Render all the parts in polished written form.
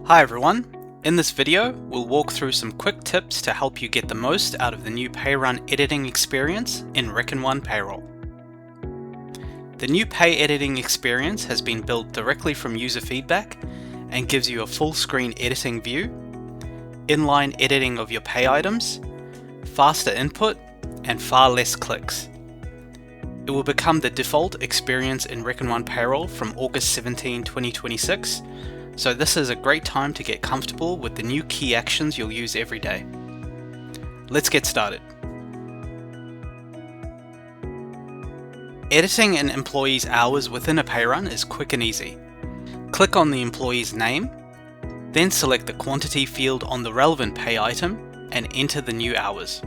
Hi everyone! In this video, we'll walk through some quick tips to help you get the most out of the new pay run editing experience in Reckon Payroll. The new pay editing experience has been built directly from user feedback and gives you a full screen editing view, inline editing of your pay items, faster input, and far less clicks. It will become the default experience in Reckon Payroll from August 17, 2026, so this is a great time to get comfortable with the new key actions you'll use every day. Let's get started. Editing an employee's hours within a pay run is quick and easy. Click on the employee's name, then select the quantity field on the relevant pay item and enter the new hours.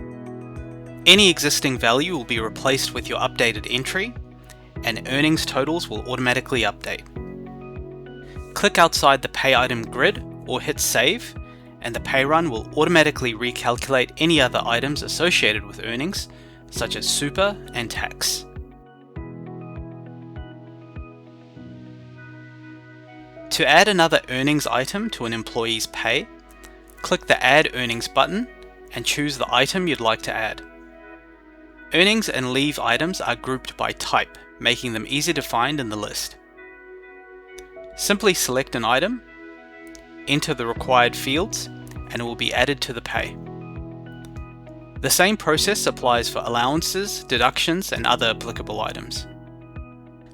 Any existing value will be replaced with your updated entry, and earnings totals will automatically update. Click outside the pay item grid or hit save, and the pay run will automatically recalculate any other items associated with earnings, such as super and tax. To add another earnings item to an employee's pay, click the Add Earnings button and choose the item you'd like to add. Earnings and leave items are grouped by type, making them easy to find in the list. Simply select an item, enter the required fields, and it will be added to the pay. The same process applies for allowances, deductions, and other applicable items.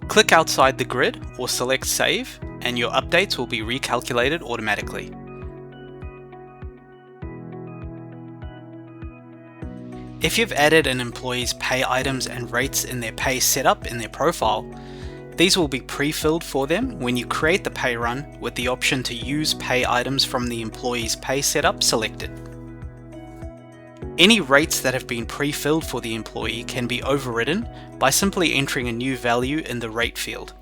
Click outside the grid or select Save, and your updates will be recalculated automatically. If you've added an employee's pay items and rates in their pay setup in their profile, these will be pre-filled for them when you create the pay run with the option to use pay items from the employee's pay setup selected. Any rates that have been pre-filled for the employee can be overridden by simply entering a new value in the rate field.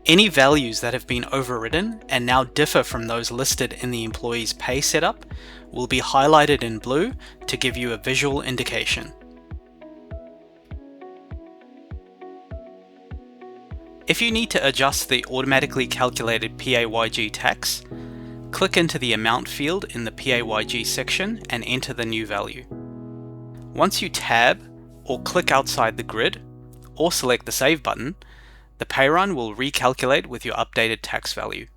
Any values that have been overridden and now differ from those listed in the employee's pay setup will be highlighted in blue to give you a visual indication. If you need to adjust the automatically calculated PAYG tax, click into the amount field in the PAYG section and enter the new value. Once you tab or click outside the grid or select the Save button, the pay run will recalculate with your updated tax value.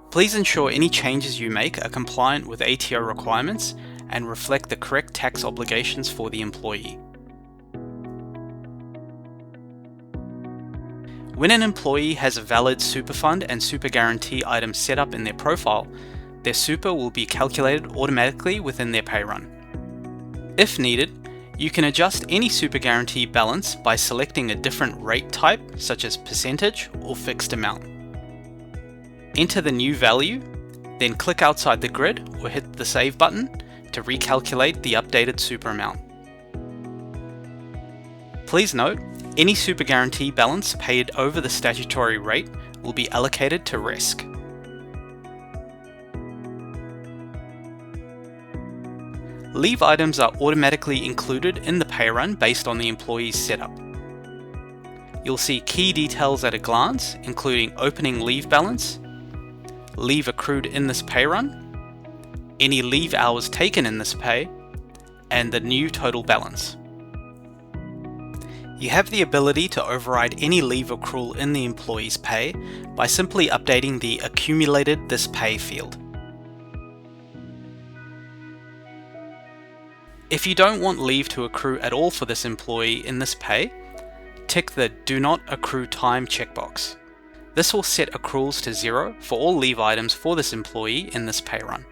Please ensure any changes you make are compliant with ATO requirements and reflect the correct tax obligations for the employee. When an employee has a valid super fund and super guarantee item set up in their profile, their super will be calculated automatically within their pay run. If needed, you can adjust any super guarantee balance by selecting a different rate type, such as percentage or fixed amount. Enter the new value, then click outside the grid or hit the Save button to recalculate the updated super amount. Please note, any super guarantee balance paid over the statutory rate will be allocated to risk. Leave items are automatically included in the pay run based on the employee's setup. You'll see key details at a glance, including opening leave balance, leave accrued in this pay run, any leave hours taken in this pay, and the new total balance. You have the ability to override any leave accrual in the employee's pay by simply updating the Accumulated This Pay field. If you don't want leave to accrue at all for this employee in this pay, tick the Do Not Accrue Time checkbox. This will set accruals to 0 for all leave items for this employee in this pay run.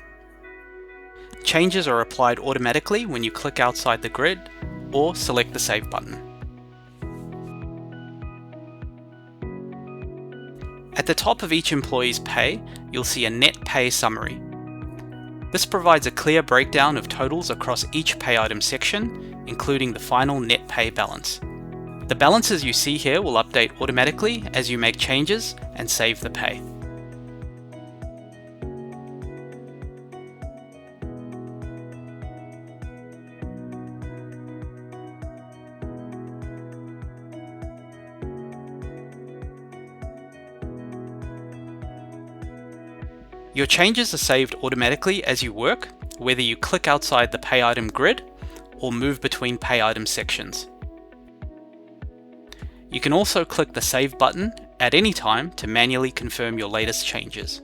Changes are applied automatically when you click outside the grid or select the Save button. At the top of each employee's pay, you'll see a net pay summary. This provides a clear breakdown of totals across each pay item section, including the final net pay balance. The balances you see here will update automatically as you make changes and save the pay. Your changes are saved automatically as you work, whether you click outside the pay item grid or move between pay item sections. You can also click the Save button at any time to manually confirm your latest changes.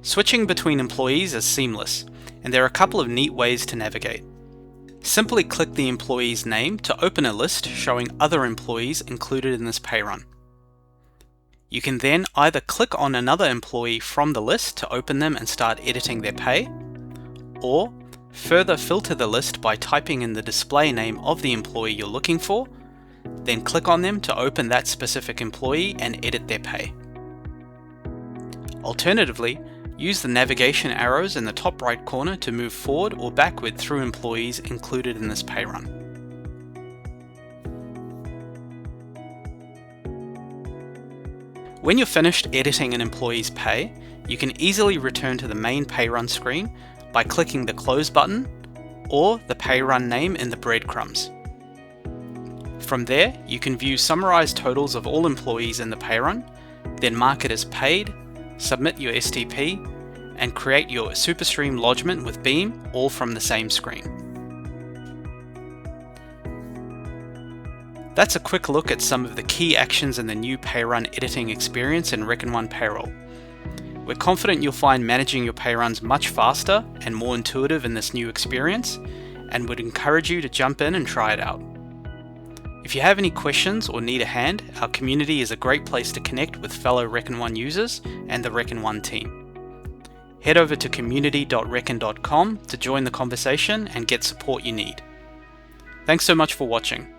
Switching between employees is seamless, and there are a couple of neat ways to navigate. Simply click the employee's name to open a list showing other employees included in this pay run. You can then either click on another employee from the list to open them and start editing their pay, or further filter the list by typing in the display name of the employee you're looking for, then click on them to open that specific employee and edit their pay. Alternatively, use the navigation arrows in the top right corner to move forward or backward through employees included in this pay run. When you're finished editing an employee's pay, you can easily return to the main pay run screen by clicking the Close button or the pay run name in the breadcrumbs. From there, you can view summarized totals of all employees in the pay run, then mark it as paid, submit your STP, and create your SuperStream lodgement with Beam, all from the same screen. That's a quick look at some of the key actions in the new pay run editing experience in Reckon Payroll. We're confident you'll find managing your pay runs much faster and more intuitive in this new experience, and would encourage you to jump in and try it out. If you have any questions or need a hand, our community is a great place to connect with fellow Reckon users and the Reckon team. Head over to community.reckon.com to join the conversation and get support you need. Thanks so much for watching.